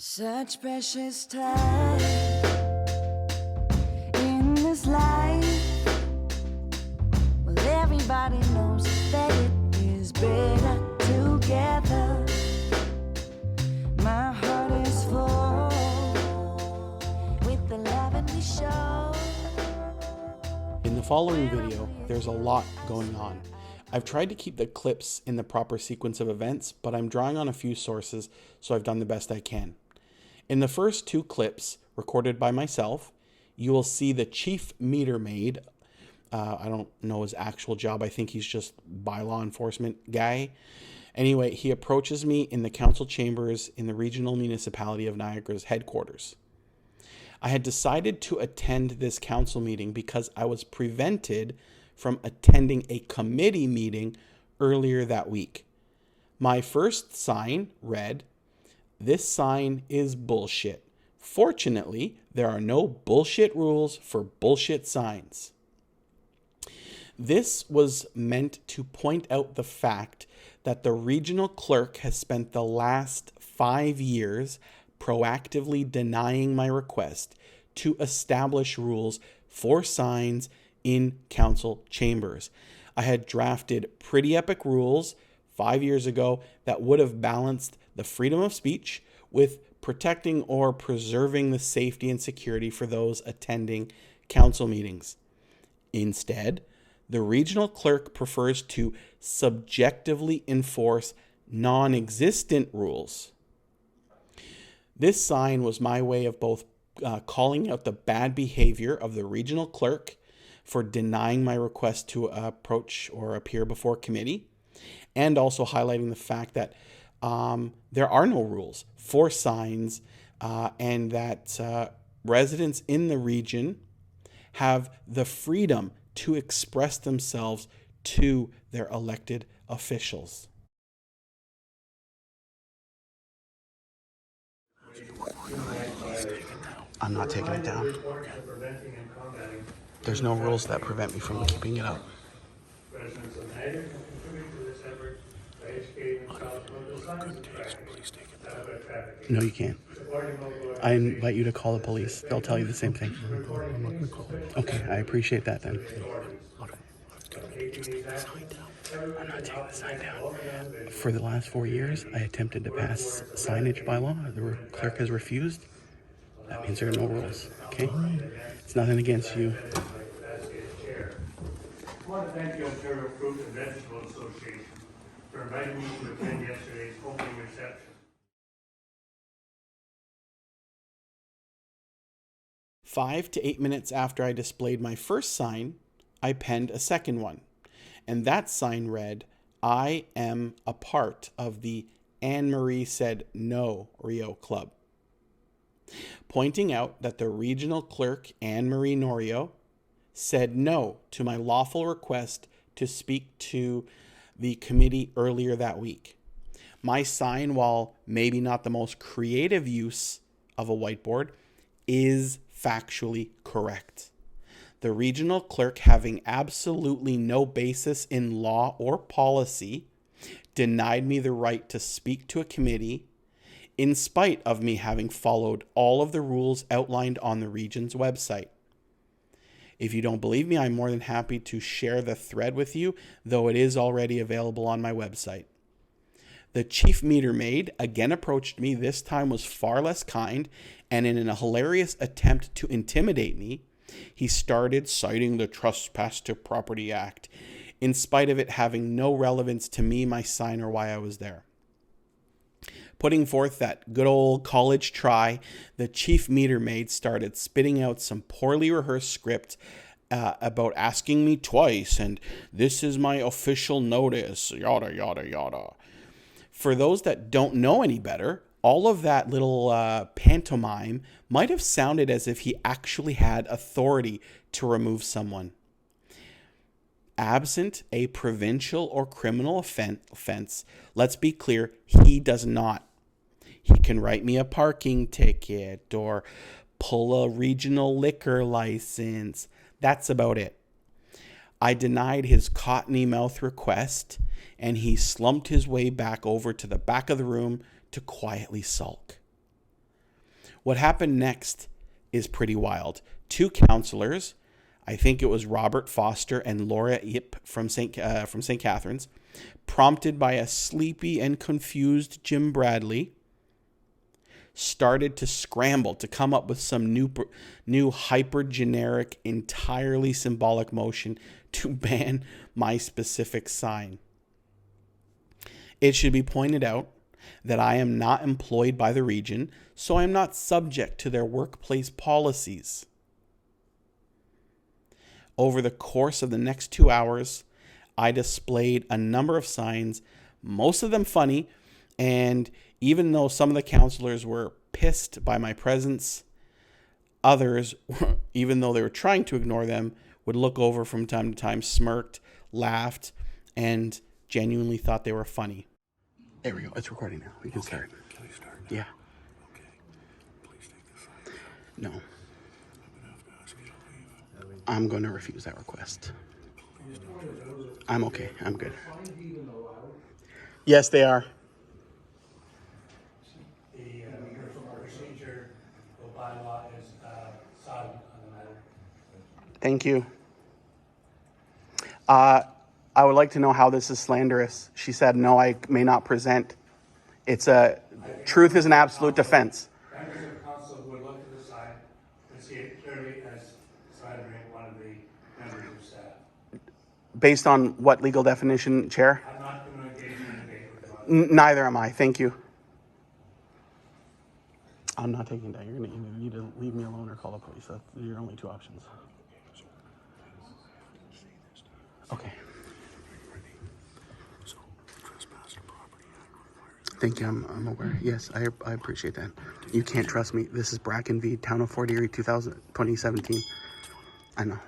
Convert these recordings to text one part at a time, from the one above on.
Such precious time in this life. Well, everybody knows that it is better together. My heart is full with the love that we show. In the following video, there's a lot going on. I've tried to keep the clips in the proper sequence of events, but I'm drawing on a few sources, so I've done the best I can. In the first two clips, recorded by myself, you will see the chief meter maid. I don't know his actual job. I think he's just bylaw enforcement guy. Anyway, he approaches me in the council chambers in the regional municipality of Niagara's headquarters. I had decided to attend this council meeting because I was prevented from attending a committee meeting earlier that week. My first sign read, "This sign is bullshit. Fortunately, there are no bullshit rules for bullshit signs." This was meant to point out the fact that the regional clerk has spent the last 5 years proactively denying my request to establish rules for signs in council chambers. I had drafted pretty epic rules 5 years ago that would have balanced the freedom of speech with protecting or preserving the safety and security for those attending council meetings. Instead, the regional clerk prefers to subjectively enforce non-existent rules. This sign was my way of both calling out the bad behavior of the regional clerk for denying my request to approach or appear before committee, and also highlighting the fact that there are no rules for signs and that residents in the region have the freedom to express themselves to their elected officials. I'm not taking it down. There's no rules that prevent me from keeping it up. Residents of Niagara can contribute to this effort by educating themselves about the signs of traffic. No, you can't. I invite you to call the police. They'll tell you the same thing. Okay, I appreciate that then. I'm not taking the sign down. For the last 4 years, I attempted to pass signage by law. The clerk has refused. That means there are no rules, okay? It's nothing against you. I want to thank the Ontario Fruit and Vegetable Association for inviting me to attend yesterday's opening reception. 5 to 8 minutes after I displayed my first sign, I penned a second one. And that sign read, "I am a part of the Anne-Marie Said No Rio Club," pointing out that the regional clerk, Anne-Marie Norio, said no to my lawful request to speak to the committee earlier that week. My sign, while maybe not the most creative use of a whiteboard, is factually correct. The regional clerk, having absolutely no basis in law or policy, denied me the right to speak to a committee in spite of me having followed all of the rules outlined on the region's website. If you don't believe me, I'm more than happy to share the thread with you, though it is already available on my website. The chief meter maid again approached me. This time was far less kind, and in a hilarious attempt to intimidate me, he started citing the Trespass to Property Act, in spite of it having no relevance to me, my sign, or why I was there. Putting forth that good old college try, the chief meter maid started spitting out some poorly rehearsed script about asking me twice, and "this is my official notice," yada, yada, yada. For those that don't know any better, all of that little pantomime might have sounded as if he actually had authority to remove someone. Absent a provincial or criminal offense, let's be clear, he does not. He can write me a parking ticket or pull a regional liquor license. That's about it. I denied his cottony mouth request, and he slumped his way back over to the back of the room to quietly sulk. What happened next is pretty wild. Two councillors, I think it was Robert Foster and Laura Yip from St. Catharines, prompted by a sleepy and confused Jim Bradley, started to scramble to come up with some new hyper-generic, entirely symbolic motion to ban my specific sign. It should be pointed out that I am not employed by the region, so I am not subject to their workplace policies. Over the course of the next 2 hours, I displayed a number of signs, most of them funny, and even though some of the councillors were pissed by my presence, others, even though they were trying to ignore them, would look over from time to time, smirked, laughed, and genuinely thought they were funny. There we go. It's recording now. We can start. Can we start? Yeah. Okay. Please take the sign down. No. I'm gonna have to ask you to leave. I'm going to refuse that request. I'm okay. I'm good. Yes, they are. The procedure or bylaw is silent on the matter. Thank you. I would like to know how this is slanderous. She said, no, I may not present. Truth is an absolute defense. Members of council would look at the sign and see it clearly as slandering one of the members of staff. Based on what legal definition, Chair? I'm not going to engage in a debate with you. Neither am I. Thank you. I'm not taking it down. You're going to either need to leave me alone or call the police. That's your only two options. Okay. So, Trespasser Property Act requires. Thank you. I'm aware. Yes, I appreciate that. You can't trust me. This is Bracken v. Town of Fort Erie 2017. I know. I need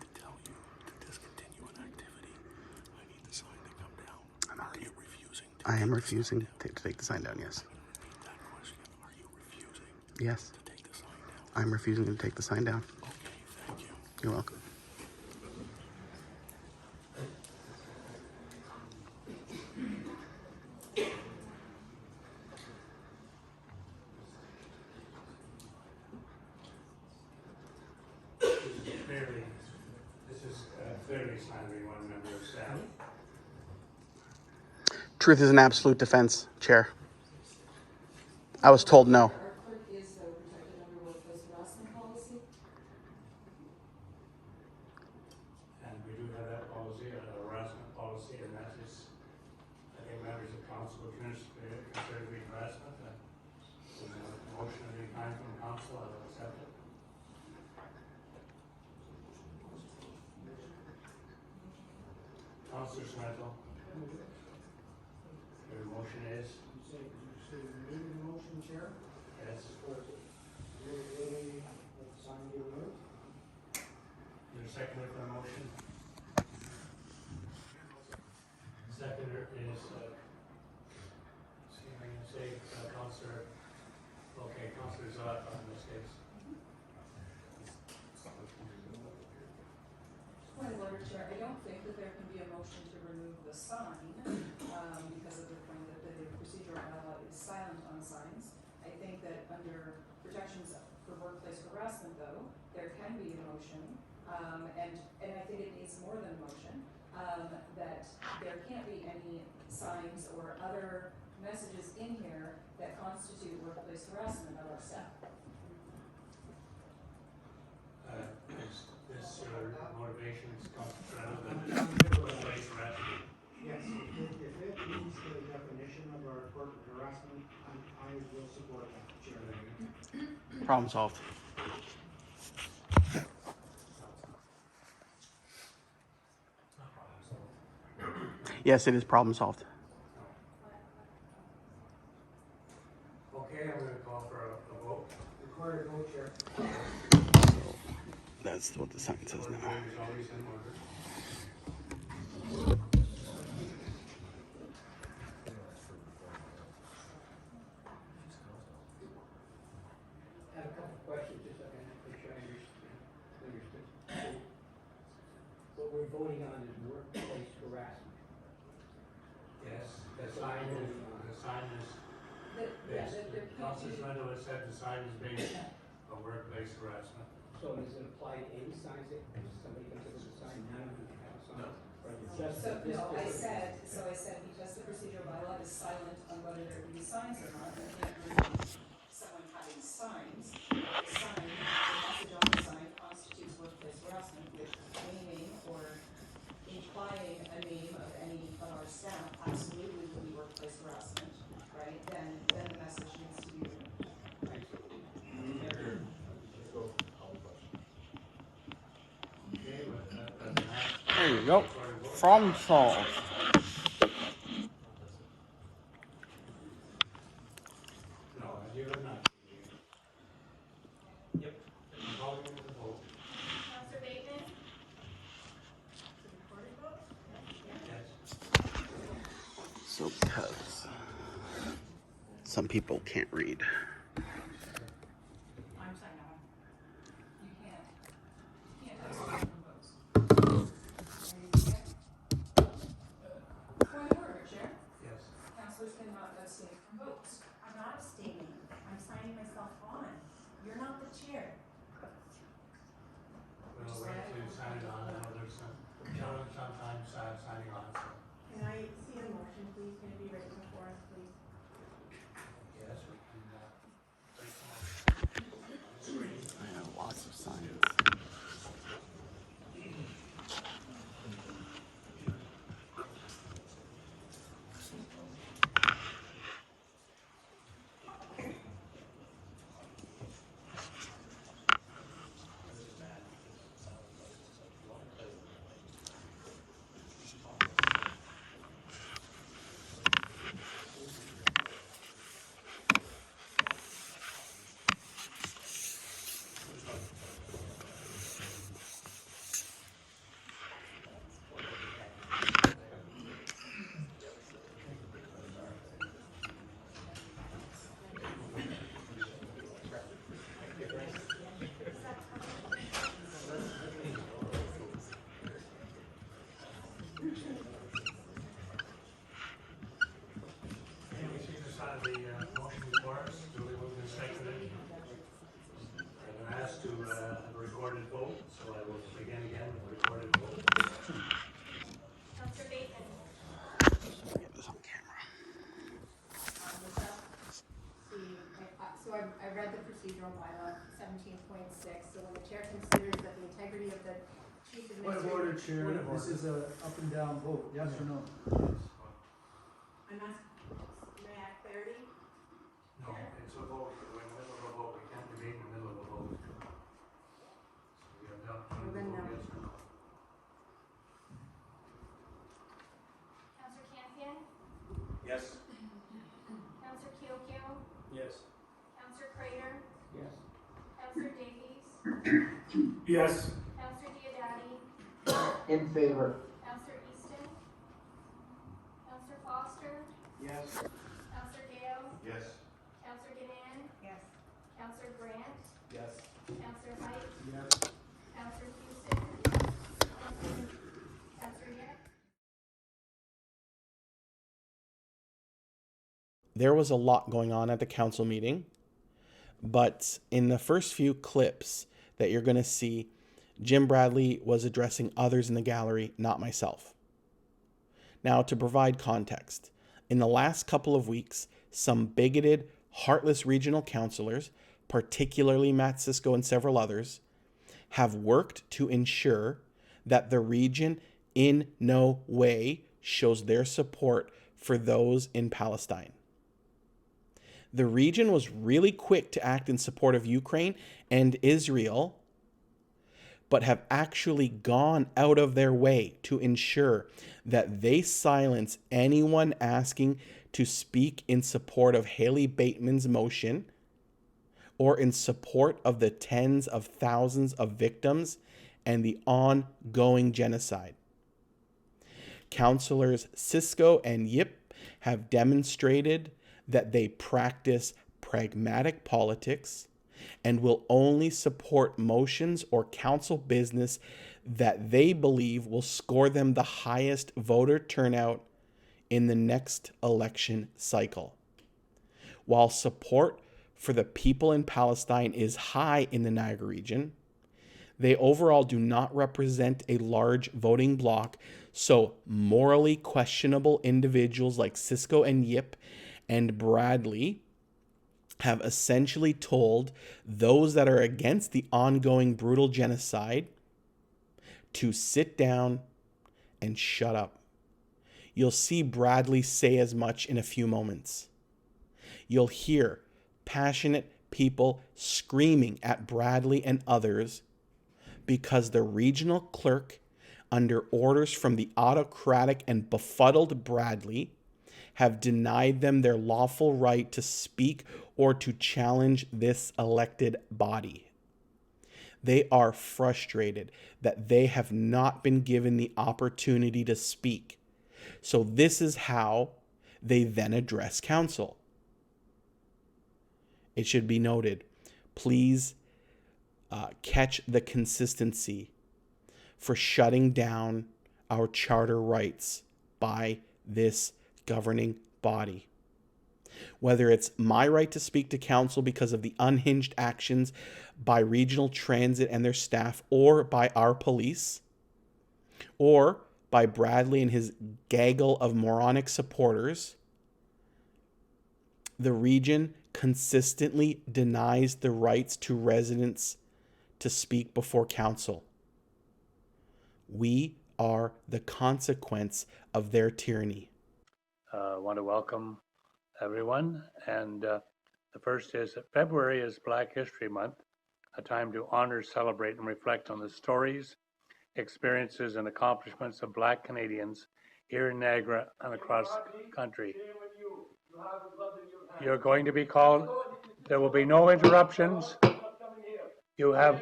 to tell you to discontinue an activity. I need the sign to come down. Are you refusing to I am refusing to take the sign down, yes. repeat that question? Are you refusing Yes, to take the sign down? I'm refusing to take the sign down. Okay, thank you. You're welcome. This is clearly slandering one member of staff. Truth is an absolute defense, Chair. I was told no. Our clerk is protected under workplace harassment policy. And we do have that policy, a harassment policy, and that is, I think members of council would consider to be harassment. And with a motion of any kind from council, I will accept it. Councillor Smetal. Your motion is? Motion, Chair. Yes. Your seconder for the motion? Seconder is, see, I'm gonna say, Councillor, okay, Councillor Zalata in this case. Point of order, Chair, I don't think that there can be a motion to remove the sign, because of the point that the procedural bylaw is silent on signs. I think that under protections for workplace harassment, though, there can be a motion, and I think it needs more than a motion, that there can't be any signs or other messages in here that constitute workplace harassment of our staff. Is this your motivation, Councillor Smetal, workplace harassment? Yes, if it meets the definition of our corporate harassment, I will support that, Chair. Problem solved. Yes, it is problem solved. Okay, I'm gonna call for a vote. Required vote, Chair. That's what the sign says now. Vote is always in order. I have a couple of questions, just so I can make sure I understood. What we're voting on is workplace harassment. Yes, the sign is, That there Councillor Swindle has said the sign is based on workplace harassment. So does it apply to any signs that if somebody comes up with a sign, none of them can have a sign? No. Or is it just So, this no, particular- I said, because the procedural bylaw is silent on whether there can be signs or not, I can't remove someone having signs. The sign, the message on the sign constitutes workplace harassment, which naming or implying a name of any of our staff absolutely would be workplace harassment, right? Then the message needs to be removed. Okay, but that doesn't have. There you go. Problem solved. No, you have not. Yep. I'm calling it the vote. Councillor Bateman? Yes. So because some people can't read. I'm signed on. You can't abstain from votes. Point of order, Chair. Yes. Councillors cannot abstain from votes. I'm not abstaining. I'm signing myself on. You're not the chair. We'll wait till you sign it on. I know there's some children sometimes signing on, so. Can I see a motion, please? Can it be written before us, please? Yes, we can, take some. I have lots of signs. Okay, we see this out of the motion before us, duly moved and seconded. I've been asked to have a recorded vote, so I will begin again with a recorded vote. Councillor Bateman? Get this on camera. So I read the procedural bylaw, 17.6, so when the chair considers that the integrity of the chief Point of order, administrator... Chair, this is a up and down vote, yes or no? I'm asking, may I have clarity? No, it's a vote, we're in the middle of a vote, we can't debate in the middle of a vote. So we have the opportunity Well, then to no. vote yes or no. Councillor Campion? Yes. Councillor Kyokyo? Yes. Councillor Crater? Yes. Councillor Davies? Yes. Councillor Diodati? In favor. Councillor Easton? Councillor Foster? Yes. Councillor Gale? Yes. Councillor Gann? Yes. Councillor Grant? Yes. Councillor Height? Yes. Councillor Houston? Councillor Yap? There was a lot going on at the council meeting, but in the first few clips that you're going to see, Jim Bradley was addressing others in the gallery, not myself. Now, to provide context, in the last couple of weeks, some bigoted, heartless regional councillors, particularly Matt Cisco and several others, have worked to ensure that the region in no way shows their support for those in Palestine. The region was really quick to act in support of Ukraine and Israel, but have actually gone out of their way to ensure that they silence anyone asking to speak in support of Haley Bateman's motion or in support of the tens of thousands of victims and the ongoing genocide. Councillors Cisco and Yip have demonstrated that they practice pragmatic politics and will only support motions or council business that they believe will score them the highest voter turnout in the next election cycle. While support for the people in Palestine is high in the Niagara region. They overall do not represent a large voting bloc, so morally questionable individuals like Cisco and Yip and Bradley have essentially told those that are against the ongoing brutal genocide to sit down and shut up. You'll see Bradley say as much in a few moments. You'll hear passionate people screaming at Bradley and others because the regional clerk, under orders from the autocratic and befuddled Bradley, have denied them their lawful right to speak or to challenge this elected body. They are frustrated that they have not been given the opportunity to speak. So this is how they then address council. It should be noted, please catch the consistency for shutting down our charter rights by this governing body. Whether it's my right to speak to council because of the unhinged actions by regional transit and their staff, or by our police, or by Bradley and his gaggle of moronic supporters, the region consistently denies the rights to residents to speak before council. We are the consequence of their tyranny. I want to welcome everyone. And the first is that February is Black History Month, a time to honor, celebrate, and reflect on the stories, experiences, and accomplishments of Black Canadians here in Niagara and across the country. You're going to be called. There will be no interruptions. You have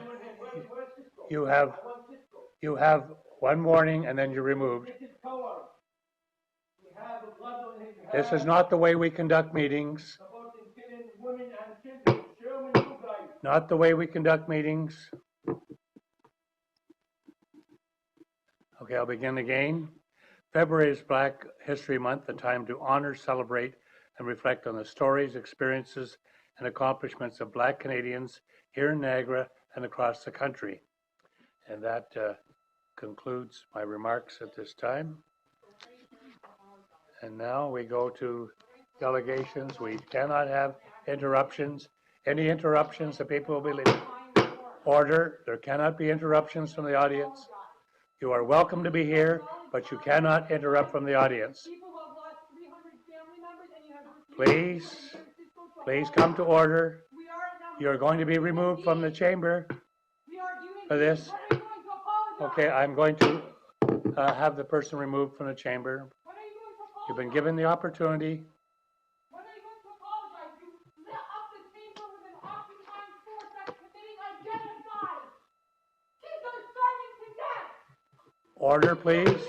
one warning and then you're removed. This is not the way we conduct meetings. Not the way we conduct meetings. Okay, I'll begin again. February is Black History Month, a time to honor, celebrate, and reflect on the stories, experiences, and accomplishments of Black Canadians here in Niagara and across the country. And that concludes my remarks at this time. And now we go to delegations. We cannot have interruptions. Any interruptions, the people will be leaving. Order. There cannot be interruptions from the audience. You are welcome to be here, but you cannot interrupt from the audience. Please come to order. You're going to be removed from the chamber for this. Okay, I'm going to have the person removed from the chamber. You've been given the opportunity. When are you going to apologize? You lit up the chamber with an occupying force that's committing a genocide. Kids are starving to death. Order, please.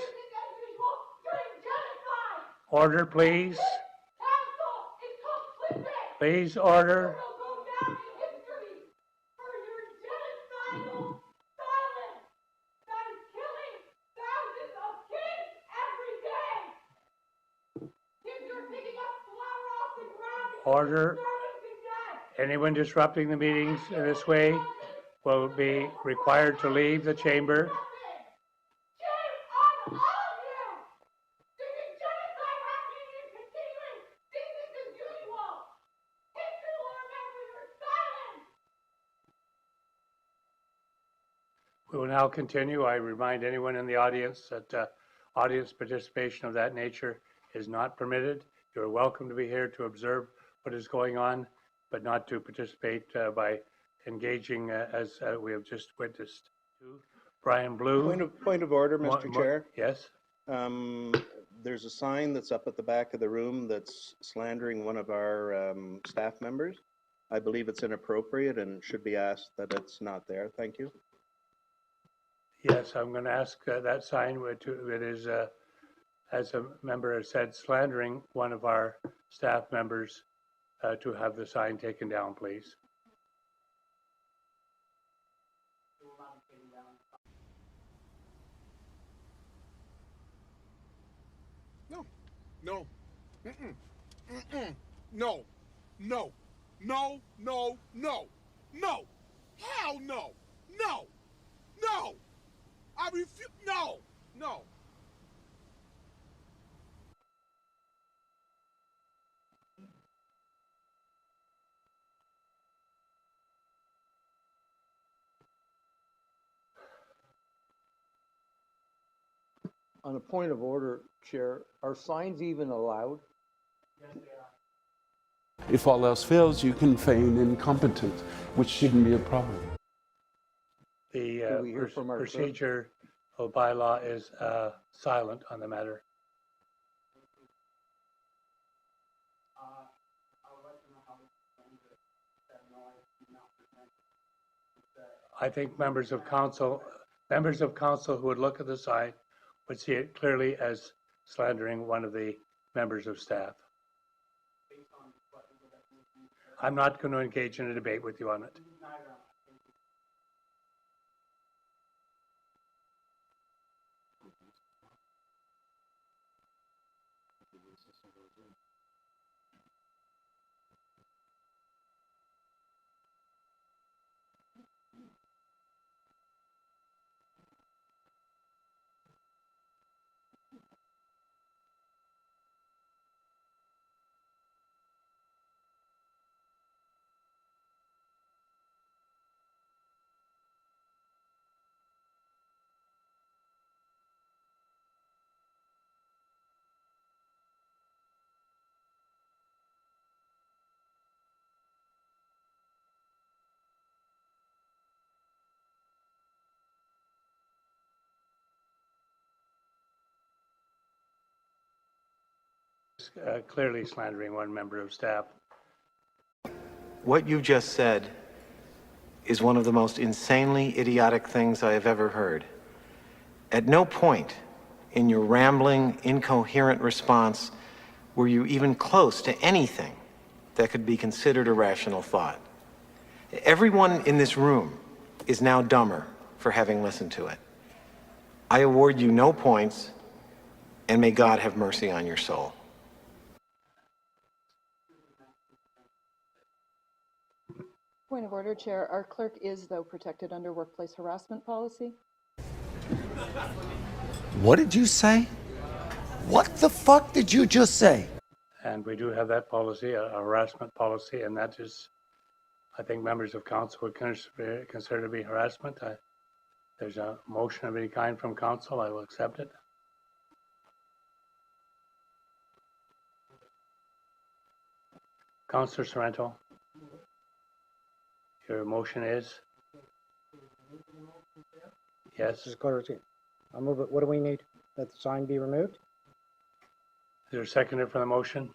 Order, please. Council is complicit. Please, order. You will go down in history for your genocidal silence that is killing thousands of kids every day. Kids are picking up flour off the ground. Order. Starving to death. Anyone disrupting the meetings in this way will be required to leave the chamber. Shame on all of you! This is genocide happening and continuing. Business as usual. History will remember your silence. We will now continue. I remind anyone in the audience that audience participation of that nature is not permitted. You're welcome to be here to observe what is going on, but not to participate by engaging as we have just witnessed. Brian Blue. Point of order, Mr. Chair. Yes. There's a sign that's up at the back of the room that's slandering one of our staff members. I believe it's inappropriate and should be asked that it's not there. Thank you. Yes, I'm going to ask that sign. It is, as a member has said, slandering one of our staff members to have the sign taken down, please. No. No. Mm-mm. Mm-mm. No. No. No, no, no, no. Hell no. No. No. I refuse. No. No. On a point of order, Chair, are signs even allowed? If all else fails, you can feign incompetence, which shouldn't be a problem. The Can we hear from our clerk? procedure or bylaw is silent on the matter. I think members of council who would look at the sign would see it clearly as slandering one of the members of staff. I'm not going to engage in a debate with you on it. Clearly slandering one member of staff. What you just said is one of the most insanely idiotic things I have ever heard. At no point in your rambling, incoherent response were you even close to anything that could be considered a rational thought. Everyone in this room is now dumber for having listened to it. I award you no points, and may God have mercy on your soul. Point of order, Chair. Our clerk is, though, protected under workplace harassment policy. What did you say? What the fuck did you just say? And we do have that policy, a harassment policy, and that is, I think members of council would consider to be harassment. There's a motion of any kind from council, I will accept it. Councillor Sorrento, your motion is? Yes. This is clarity. I'll move it. What do we need? That the sign be removed? Is there a seconder for the motion?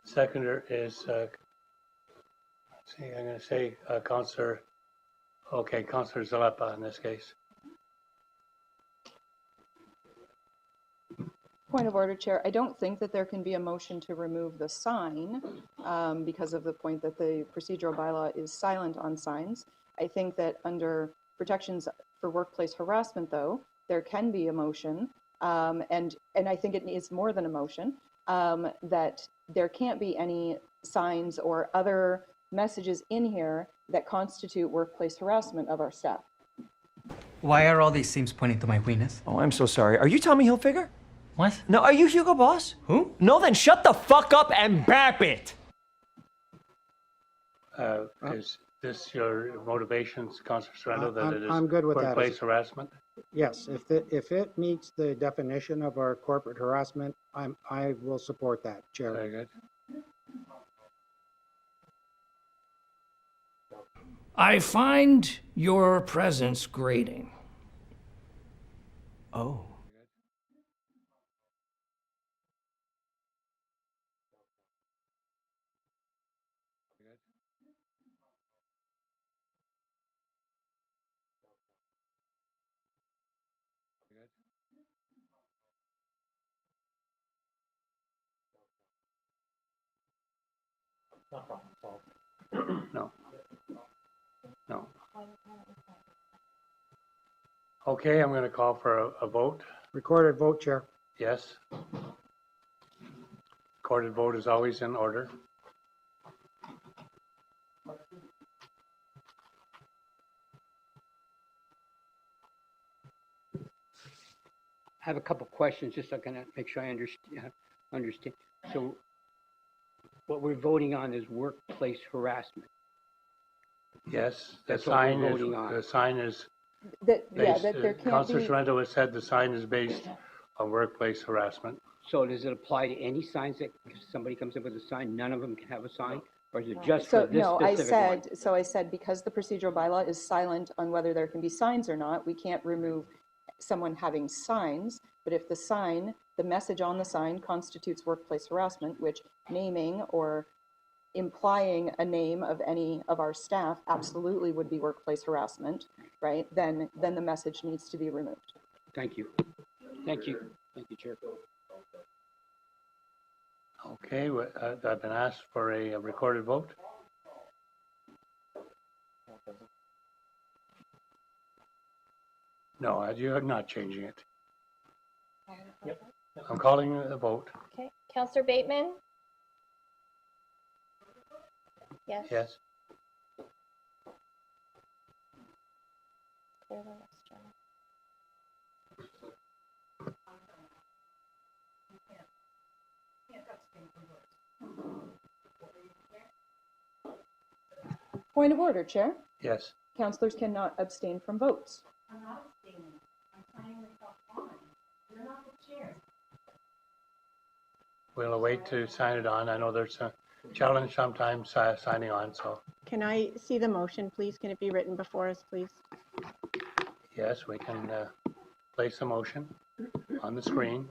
Seconder is, let's see, I'm going to say Councillor, okay, Councillor Zalepa in this case. Point of order, Chair. I don't think that there can be a motion to remove the sign because of the point that the procedural bylaw is silent on signs. I think that under protections for workplace harassment, though, there can be a motion, and I think it is more than a motion, that there can't be any signs or other messages in here that constitute workplace harassment of our staff. Why are all these themes pointing to my weenus? Oh, I'm so sorry. Are you Tommy Hilfiger? What? No, are you Hugo Boss? Who? No, then shut the fuck up and bap it! Is this your motivations, Councillor Sorrento, that it is I'm good with that. workplace harassment? Yes, if it meets the definition of our corporate harassment, I will support that, Chair. Very good. I find your presence grating. Oh. No. No. Okay, I'm going to call for a vote. Recorded vote, Chair. Yes. recorded vote is always in order. I have a couple questions, just so I can make sure I understand. So what we're voting on is workplace harassment. Yes, the That's what we're sign is, voting on. the sign is That, yeah, based, that there can't Councillor be, Sorrento has said the sign is based on workplace harassment. So does it apply to any signs that if somebody comes up with a sign, none of them can have a sign? Or is it just for this specific one? I said, because the procedural bylaw is silent on whether there can be signs or not, we can't remove someone having signs, but if the sign, the message on the sign constitutes workplace harassment, which naming or implying a name of any of our staff absolutely would be workplace harassment, right? Then the message needs to be removed. Thank you. Thank you. Thank you, Chair. Okay, I've been asked for a recorded vote. No, you're not changing it. Yep. I'm calling a vote. Okay, Councillor Bateman? Yes. Yes. Clear the restaurant. Point of order, Chair. Yes. Councillors cannot abstain from votes. I'm not abstaining. I'm signing myself on. You're not the chair. We'll wait to sign it on. I know there's a challenge sometimes signing on, so Can I see the motion, please? Can it be written before us, please? yes, we can place the motion on the screen.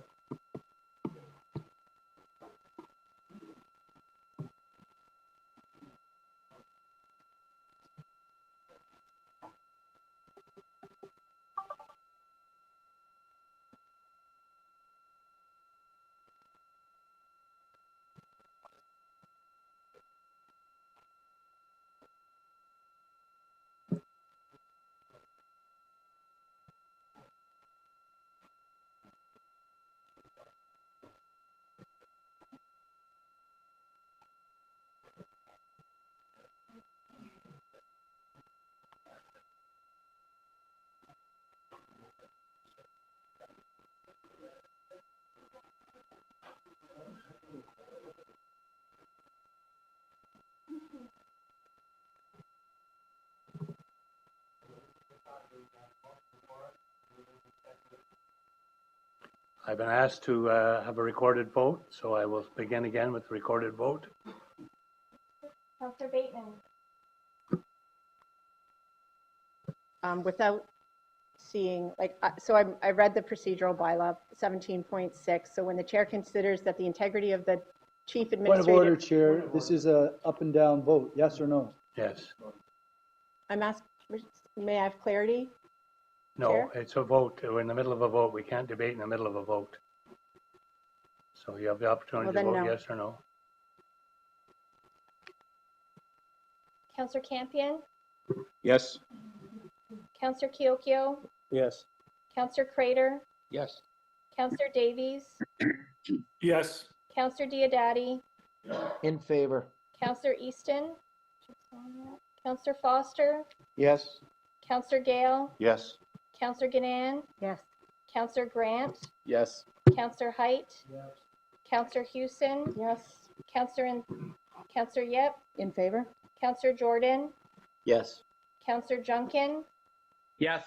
I've been asked to have a recorded vote, so I will begin again with the recorded vote. Councillor Bateman? Without seeing, I read the procedural bylaw 17.6. So when the chair considers that the integrity of the chief Point of administrative. order, Chair. This is a up and down vote, yes or no? Yes. I'm asking, may I have clarity? No, Chair? it's a vote. We're in the middle of a vote. We can't debate in the middle of a vote. So you have the opportunity Well, to then vote no. yes or no. Councillor Campion? Yes. Councillor Kiokio? Yes. Councillor Crater? Yes. Councillor Davies? Yes. Councillor Diodati? In favor. Councillor Easton? Councillor Foster? Yes. Councillor Gale? Yes. Councillor Ganan? Yes. Councillor Grant? Yes. Councillor Height? Councillor Houston? Yes. Councillor Yip? In favor? Councillor Jordan? Yes. Councillor Junkin? Yes.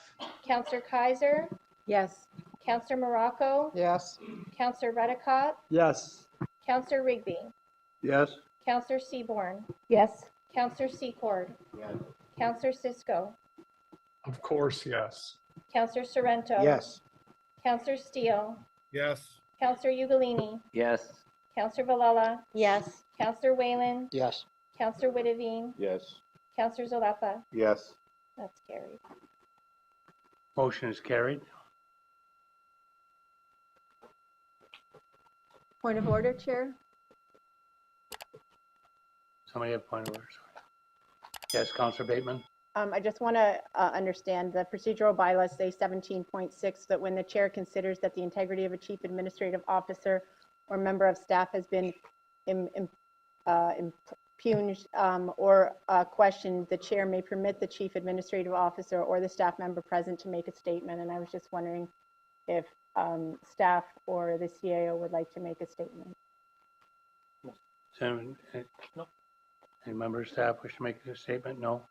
Councillor Kaiser? Yes. Councillor Morocco? Yes. Councillor Redicott? Yes. Councillor Rigby? Yes. Councillor Seaborn? Yes. Councillor Secord? Councillor Cisco? Of course, yes. Councillor Sorrento? Yes. Councillor Steele? Yes. Councillor Ugolini? Yes. Councillor Valella? Yes. Councillor Whalen? Yes. Councillor Witteveen? Yes. Councillor Zalepa? Yes. That's carried. Motion is carried. Point of order, Chair. Somebody have point of order? Sorry. Yes, Councillor Bateman. I just want to understand the procedural bylaws say 17.6 that when the chair considers that the integrity of a chief administrative officer or member of staff has been impugned or questioned, the chair may permit the chief administrative officer or the staff member present to make a statement. And I was just wondering if staff or the CAO would like to make a statement. So, no. Any member of staff wish to make a statement? No.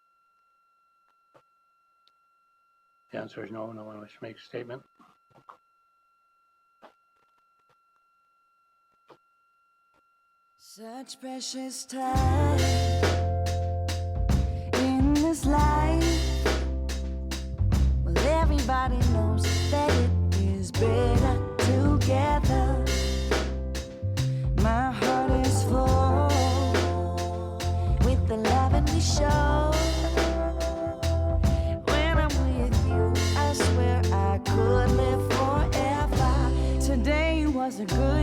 The answer is no. No one wishes to make a statement. Such precious time in this life. Well, everybody knows that it is better together. My heart is full with the love and we show. When I'm with you, I swear I could live forever. Today was a good